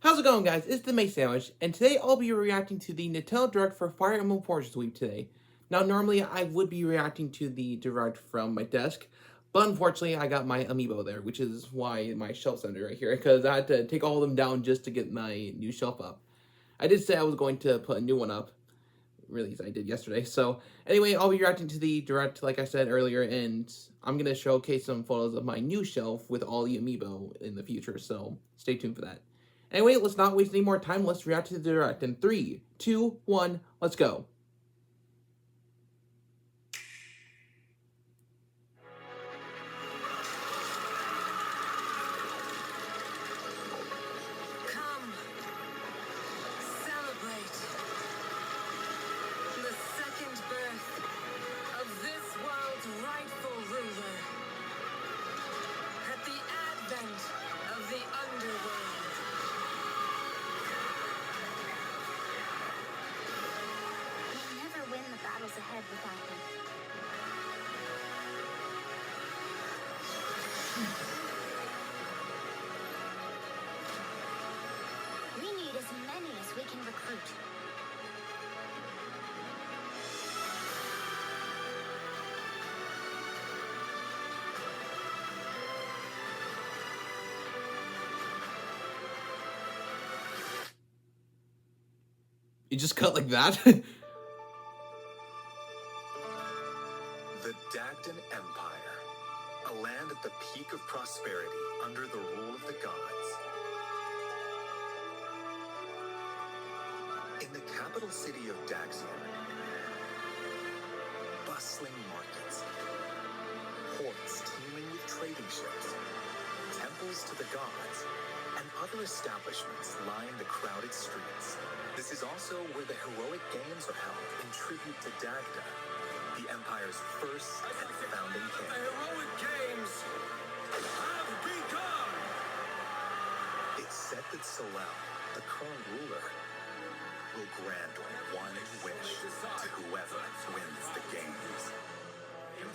How's it going, guys? It's the May Sandwich, and today I'll be reacting to the Nintendo Direct for Fire Emblem Force Sweep today. Now, normally I would be reacting to the Direct from my desk, but unfortunately I got my amiibo there, which is why my shelf's under right here, because I had to take all of them down just to get my new shelf up. I did say I was going to put a new one up, really, I did yesterday. So, anyway, I'll be reacting to the Direct, like I said earlier, and I'm going to showcase some photos of my new shelf with all the amiibo in the future, so stay tuned for that. Anyway, let's not waste any more time. Let's react to the Direct. In 3, 2, 1, let's go. Come, celebrate the second birth of this world's rightful ruler. At the advent of the underworld. We'll never win the battles ahead without them. We need as many as we can recruit. You just cut like that? The Dagdan Empire, a land at the peak of prosperity under the rule of the gods. In the capital city of Daxian, bustling markets, ports teeming with trading ships, temples to the gods, and other establishments line the crowded streets. This is also where the heroic games are held in tribute to Dagda, the Empire's first and founding king. The heroic games have begun! It's said that Solel, the current ruler, will grant one wish to whoever wins the games.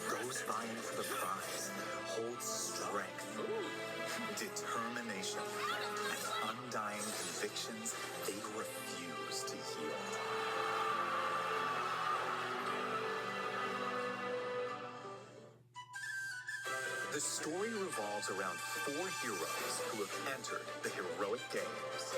Those vying for the prize hold strength, determination, and undying convictions they refuse to yield. The story revolves around 4 heroes who have entered the heroic games.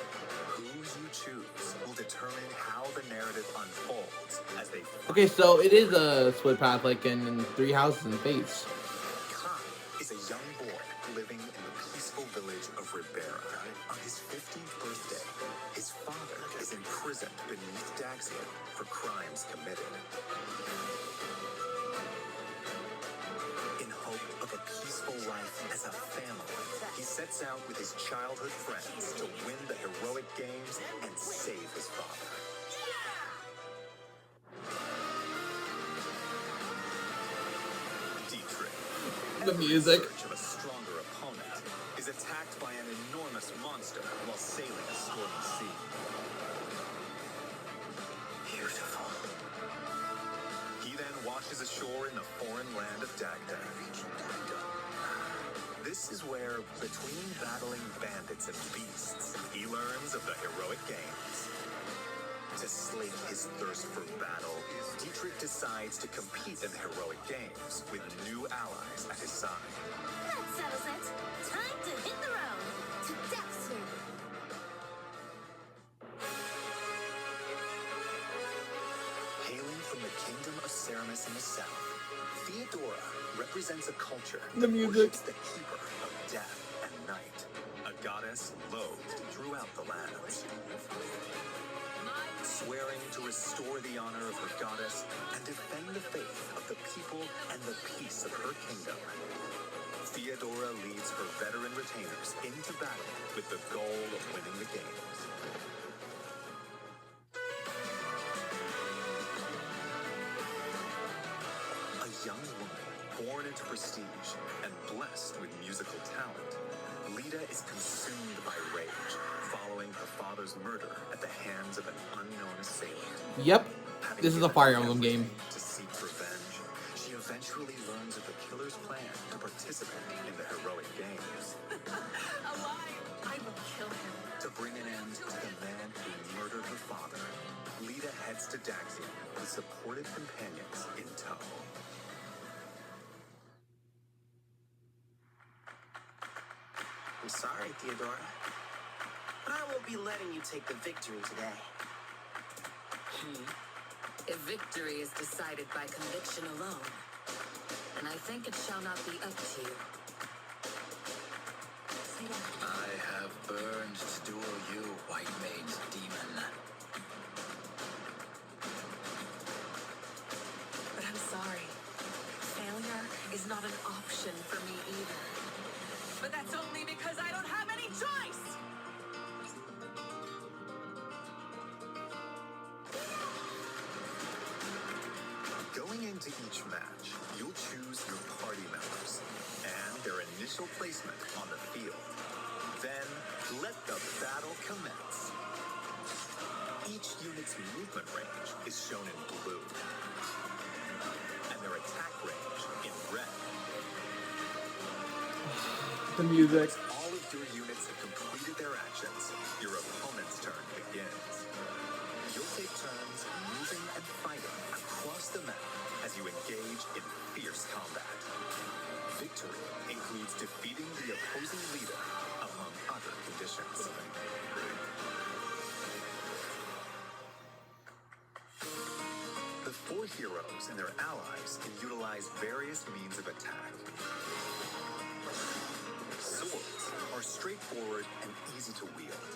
Whose you choose will determine how the narrative unfolds as they fight. Okay, so it is a split path like in Three Houses and Fates. Kai is a young boy living in the peaceful village of Ribera. On his 15th birthday, his father is imprisoned beneath Daxian for crimes committed. In hope of a peaceful life as a family, he sets out with his childhood friends to win the heroic games and save his father. Dietrich, The music. in search of a stronger opponent, is attacked by an enormous monster while sailing a stormy sea. Beautiful. He then washes ashore in the foreign land of Dagda. This is where, between battling bandits and beasts, he learns of the heroic games. To slake his thirst for battle, Dietrich decides to compete in the heroic games with new allies at his side. That settles it. Time to hit the road. To Dexter. Hailing from the kingdom of Ceramus in the south, Theodora represents a culture The that music. worships the keeper of death and night, a goddess loathed throughout the lands. Swearing to restore the honor of her goddess and defend the faith of the people and the peace of her kingdom, Theodora leads her veteran retainers into battle with the goal of winning the games. A young woman born into prestige and blessed with musical talent, Lita is consumed by rage following her father's murder at the hands of an unknown assailant. Yep, Having this is a given Fire up Emblem game. everything to seek revenge, she eventually learns of the killer's plan to participate in the heroic games. A lie! I will kill him. To bring an end to Daxian with supportive companions in tow. I'm sorry, Theodora, but I won't be letting you take the victory today. If victory is decided by conviction alone, then I think it shall not be up to you. I have burned to duel you, White Maid's demon. But I'm sorry. Failure is not an option for me either. But that's only because I don't have any choice! Going into each match, you'll choose your party members and their initial placement on the field. Then, let the battle commence. Each unit's movement range is shown in blue, and their attack range in red. The music. Once all of your units have completed their actions, your opponent's turn begins. You'll take turns moving and fighting across the map as you engage in fierce combat. Victory includes defeating the opposing leader, among other conditions. The four heroes and their allies can utilize various means of attack. Swords are straightforward and easy to wield.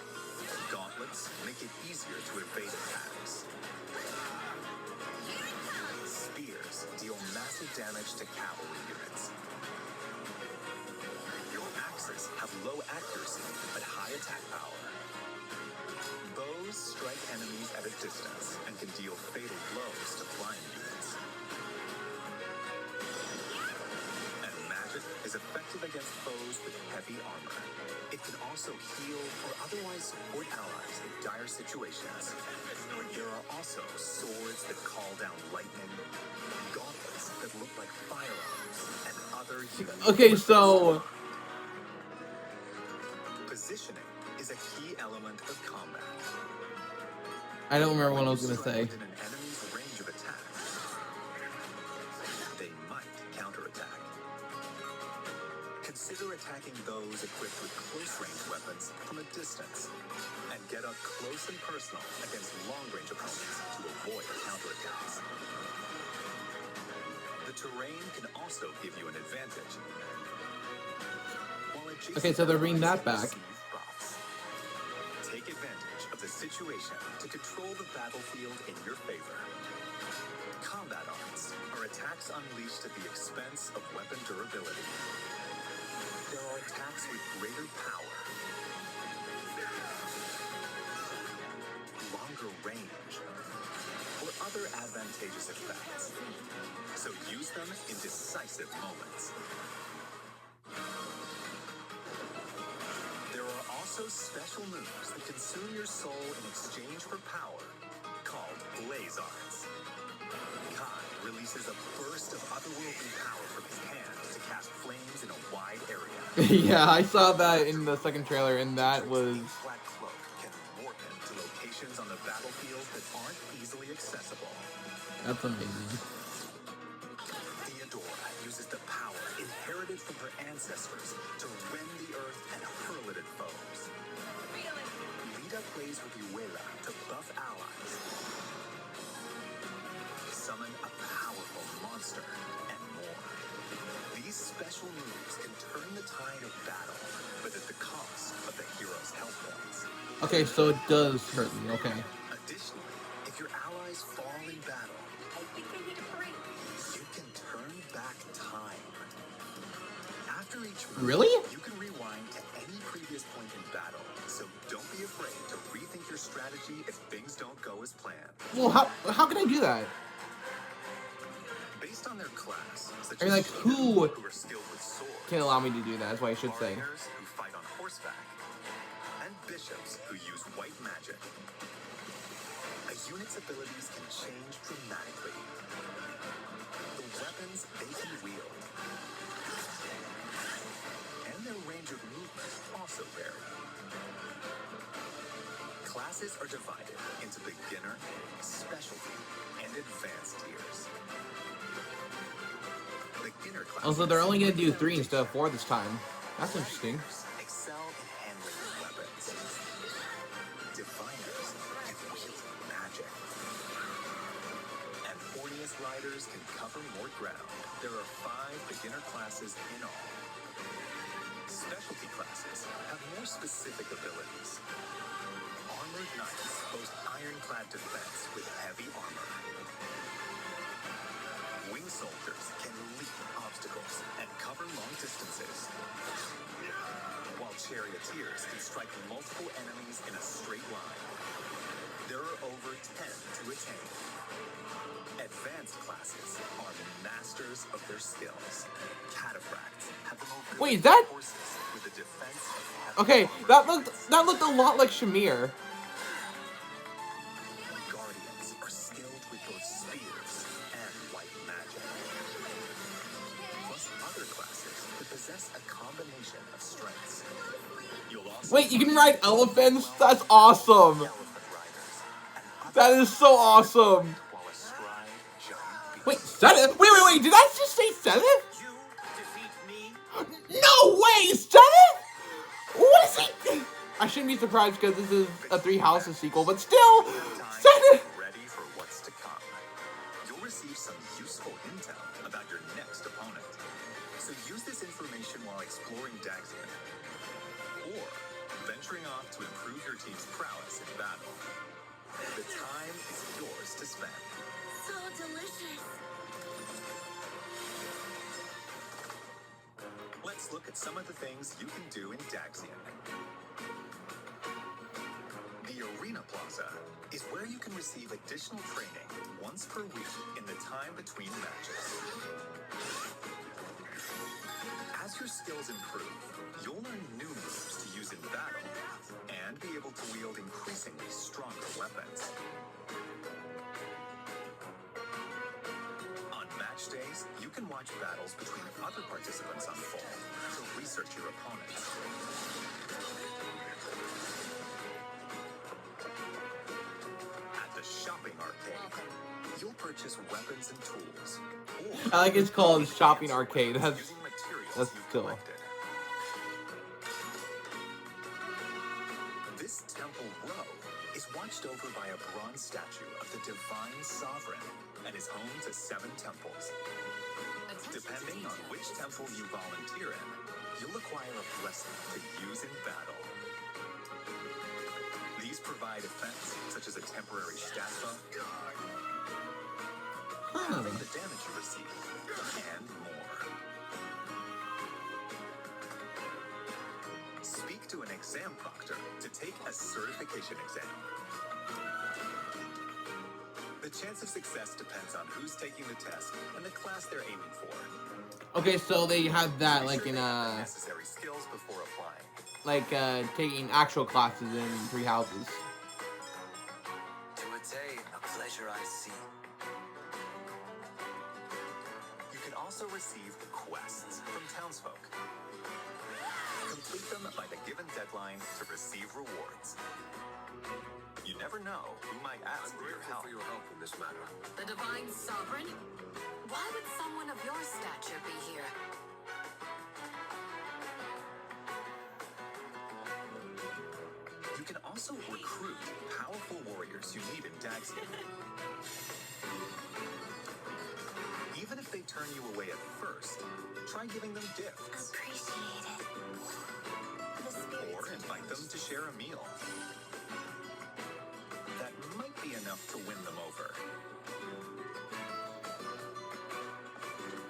Gauntlets make it easier to evade attacks. Spears deal massive damage to cavalry units. Your axes have low accuracy but high attack power. Bows strike enemies at a distance and can deal fatal blows to flying units. And magic is effective against foes with heavy armor. It can also heal or otherwise support allies in dire situations. There are also swords that call down lightning, gauntlets that look like firearms, and other unique Okay, weapons. so Positioning is a key element of combat. I don't remember what I When was you gonna strike say. within an enemy's range of attack, they might counterattack. Consider attacking those equipped with close-range weapons from a distance, and get up close and personal against long-range opponents to avoid counterattacks. The terrain can also give you an advantage. While adjacent Okay, so they're bringing allies that back. receive buffs. Take advantage of the situation to control the battlefield in your favor. Combat arts are attacks unleashed at the expense of weapon durability. There are attacks with greater power, longer range, or other advantageous effects. So use them in decisive moments. There are also special moves that consume your soul in exchange for power, called blaze arts. Kai releases a burst of otherworldly power from his hand to cast flames in a wide area. Yeah, I saw that in the second trailer, and that was Ink black cloak can warp him to locations on the battlefield that aren't easily accessible. that's amazing. Theodora uses the power inherited from her ancestors to rend the earth and hurl it at foes. Lita plays with Yuela to buff allies, summon a powerful monster, and more. These special moves can turn the tide of battle, but at the cost of the hero's health points. Okay, so it does hurt me. Okay. Additionally, if your allies fall in battle, I think I need a break. you can turn back time. After each move, Really? you can rewind to any previous point in battle, so don't be afraid to rethink your strategy if things don't go as planned. Well, how can I do that? Based on their class, such I mean, as like, shielders who are skilled with swords, can allow me to do that? Is what I should say. warriors who fight on horseback, and bishops who use white magic. A unit's abilities can change dramatically. The weapons they can wield and their range of movement also vary. Classes are divided into beginner, specialty, and advanced tiers. Beginner classes. Also, they're only gonna do 3 instead of 4 this time. That's interesting. Excel in handling weapons. Diviners can wield magic. And Orneus riders can cover more ground. There are 5 beginner classes in all. Specialty classes have more specific abilities. Armored knights boast ironclad defense with heavy armor. Wing soldiers can leap obstacles and cover long distances. While charioteers can strike multiple enemies in a straight line. There are over 10 to attain. Advanced classes are masters of their skills. Cataphracts have the mobility Wait, is that- horses with the defense of heavy Okay, armor. that looked a lot like Shamir. Guardians are skilled with both spears and white magic. Plus other classes that possess a combination of strengths. You'll also Wait, you can find ride elephants? That's awesome. elephant riders and That is so awesome. while astride giant beasts. Wait, Zenith? Wait, did I just say Zenith? You defeat me? No way, Zenith? What is he? I shouldn't be surprised because this is a 3 Houses sequel, but still, Time to Zenith. get ready for what's to come. You'll receive some useful intel about your next opponent. So use this information while exploring Daxian. Or venturing off to improve your team's prowess in battle. The time is yours to spend. So delicious. Let's look at some of the things you can do in Daxian. The Arena Plaza is where you can receive additional training once per week in the time between matches. As your skills improve, you'll learn new moves to use in battle and be able to wield increasingly stronger weapons. On match days, you can watch battles between other participants unfold to research your opponents. At the shopping arcade, you'll purchase weapons and tools. Or I like it's called Shopping Arcade. That's using materials that's you've cool. collected. This temple row is watched over by a bronze statue of the divine sovereign and is home to 7 temples. Depending on which temple you volunteer in, you'll acquire a blessing to use in battle. These provide effects such as a temporary stat buff, halving the damage you receive, and more. Speak to an exam proctor to take a certification exam. The chance of success depends on who's taking the test and the class they're aiming for. Okay, so they have that Be like sure in to have the necessary skills before applying. taking actual classes in 3 Houses. To attain a pleasure I see. You can also receive quests from townsfolk. Complete them by the given deadline to receive rewards. You never know who might ask for your help. in this matter. The Divine Sovereign? Why would someone of your stature be here? You can also recruit powerful warriors you need in Daxian. Even if they turn you away at first, try giving them gifts. Appreciate it. The spirit. Or invite them to share a meal. That might be enough to win them over.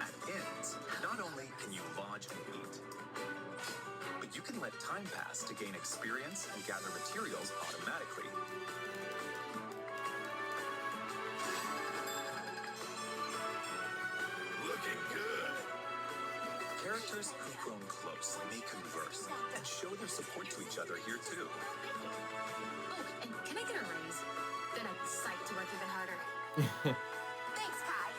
At inns, not only can you lodge and eat, but you can let time pass to gain experience and gather materials automatically. Looking good. Characters who've grown close may converse and show their support to each other here too. Oh, and can I get a raise? Then I'm psyched to work even harder. Thanks, Kai.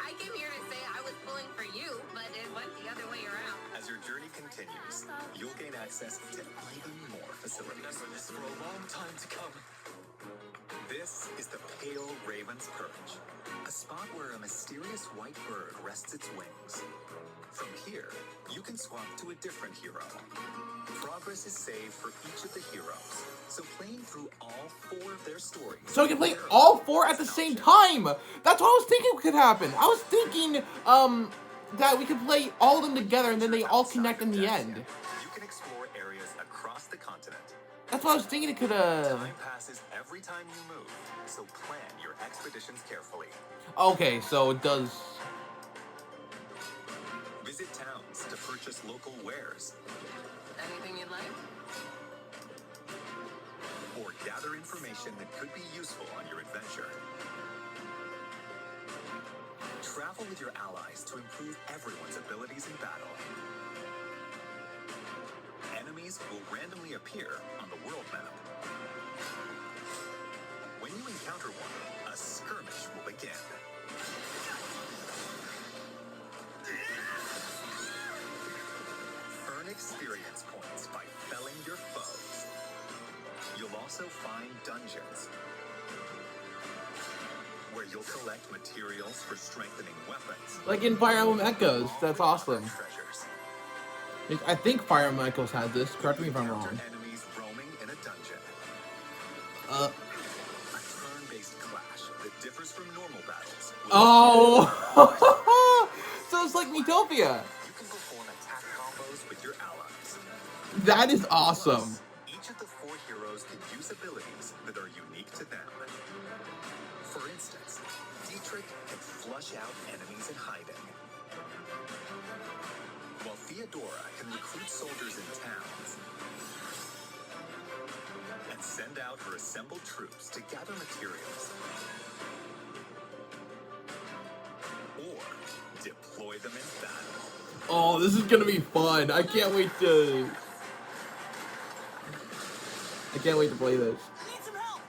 I came here to say I was pulling for you, but it went the other way around. As your journey continues, you'll gain access to even more facilities for a long time to come. This is the Pale Raven's Perch, a spot where a mysterious white bird rests its wings. From here, you can swap to a different hero. Progress is saved for each of the heroes, so playing through all 4 of their stories. So we can play all 4 at the same time. That's what I was thinking could happen. I was thinking, that we could play all of them together and then they all connect in the end. You can explore areas across the continent. That's what I was thinking it could, Time passes every time you move, so plan your expeditions carefully. Okay, so it does... Visit towns to purchase local wares, Anything you'd like? or gather information that could be useful on your adventure. Travel with your allies to improve everyone's abilities in battle. Enemies will randomly appear on the world map. When you encounter one, a skirmish will begin. Earn experience points by felling your foes. You'll also find dungeons where you'll collect materials for strengthening weapons. Like in Fire Emblem Echoes. That's awesome. Treasures. I think Fire Emblem Echoes had this. Correct me if I'm wrong. Enemies roaming in a dungeon. Uh... A turn-based clash that differs from normal battles. Oh! So it's like Metopia. You can perform attack combos with your allies. That is awesome. Each of the 4 heroes can use abilities that are unique to them. For instance, Dietrich can flush out enemies in hiding, while Theodora can recruit soldiers in towns and send out her assembled troops to gather materials or deploy them in battle. Oh, this is gonna be fun. I can't wait to play this. Need some help!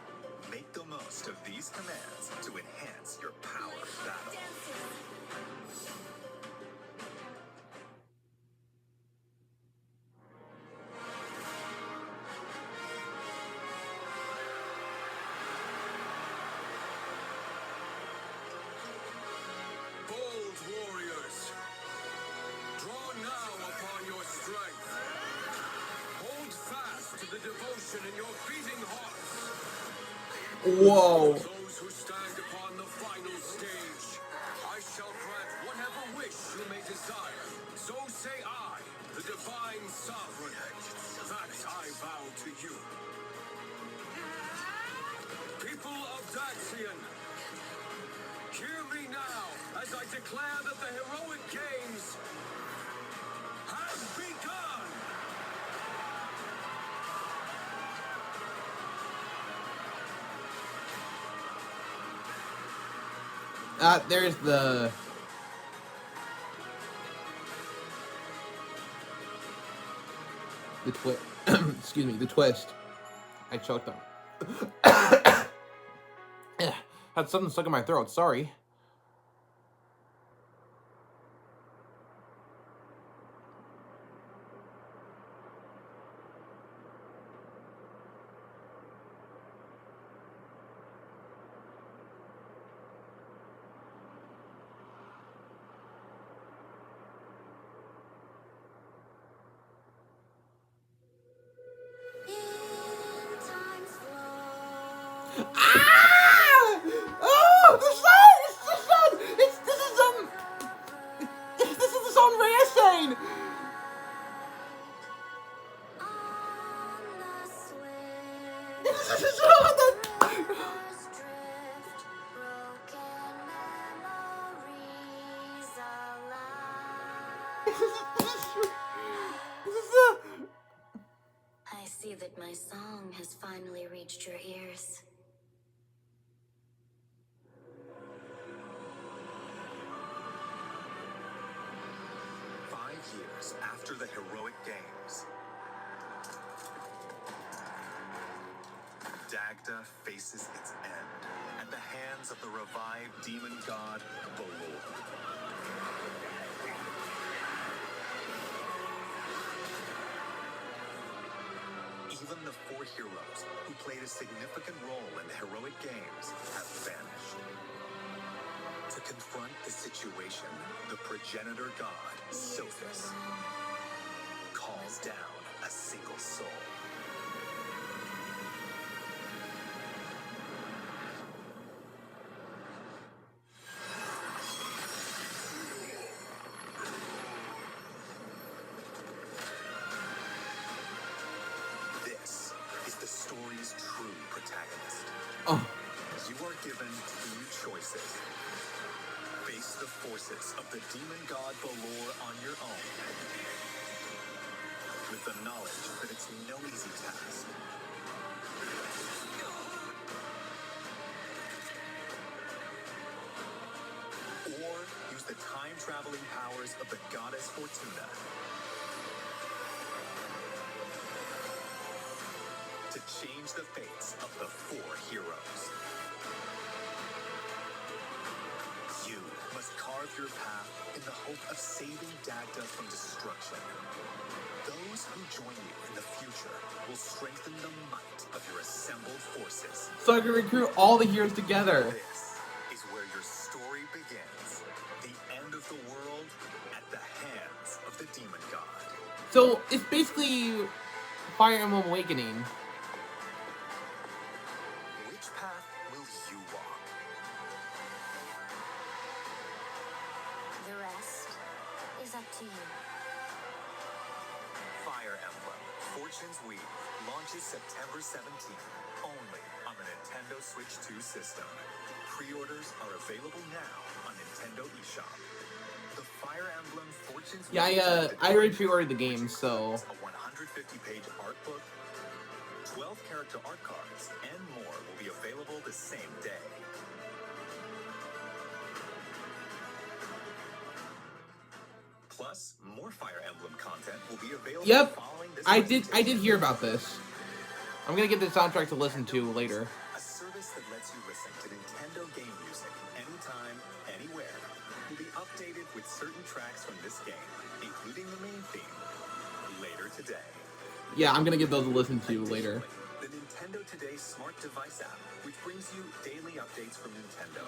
Make the most of these commands to enhance your power of battle. Bold warriors, draw now upon your strength. Hold fast to the devotion in your beating hearts. Whoa. Those who stand upon the final stage, I shall grant whatever wish you may desire. So say I, the divine sovereign, that I vow to you. People of Daxian, hear me now as I declare that the heroic games have begun! There's the... Excuse me, the twist. I choked on. Had something stuck in my throat, sorry. In time's flow. Ah! Oh, the sun! It's the sun! This is the song Rhea sang! On the swift This is the song that... rivers drift, broken memories alive. This is the... I see that my song has finally reached your ears. Years after the heroic games, Dagda faces its end at the hands of the revived demon god Bolor. Even even the 4 heroes who played a significant role in the heroic games have vanished. To confront the situation, the progenitor god, Sophis, calls down a single soul. This is the story's true protagonist. Oh, You are given 2 choices. Face the forces of the demon god Balor on your own, with the knowledge that it's no easy task. Or use the time-traveling powers of the goddess Fortuna to change the fates of the 4 heroes. You must carve your path in the hope of saving Dagda from destruction. Those who join you in the future will strengthen the might of your assembled forces. so I can recruit all the heroes together. This is where your story begins. The end of the world at the hands of the demon god. So it's basically Fire Emblem Awakening. Which path will you walk? The rest is up to you. Fire Emblem Fortune's Weave launches September 17th, only on the Nintendo Switch 2 system. Pre-orders are available now on Nintendo eShop. The Fire Emblem Fortune's Yeah, Weave I already pre-ordered the game, so a 150-page art book, 12 character art cards, and more will be available the same day. Plus, more Fire Emblem content will be available yep, following this I did presentation. hear about this. I'm gonna get the soundtrack to listen to later. A service that lets you listen to Nintendo game music anytime, anywhere. Will be updated with certain tracks from this game, including the main theme, later today. Yeah, I'm gonna give those a listen to later. The Nintendo Today smart device app, which brings you daily updates from Nintendo.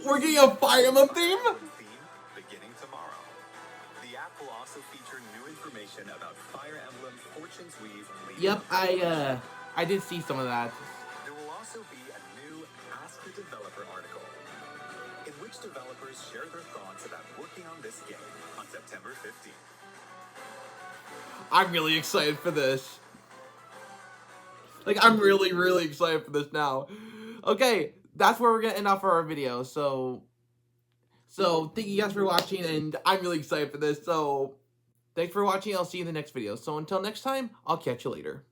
We're getting a Fire Emblem theme? Theme beginning tomorrow. The app will also feature new information about Fire Emblem Fortune's Weave. Yep, I did see some of that. There will also be a new Ask the Developer article, in which developers share their thoughts about working on this game on September 15th. I'm really excited for this. Like, I'm really, really excited for this now. Okay, that's where we're gonna end off our video. So thank you guys for watching, and I'm really excited for this. So thanks for watching. I'll see you in the next video. So until next time, I'll catch you later.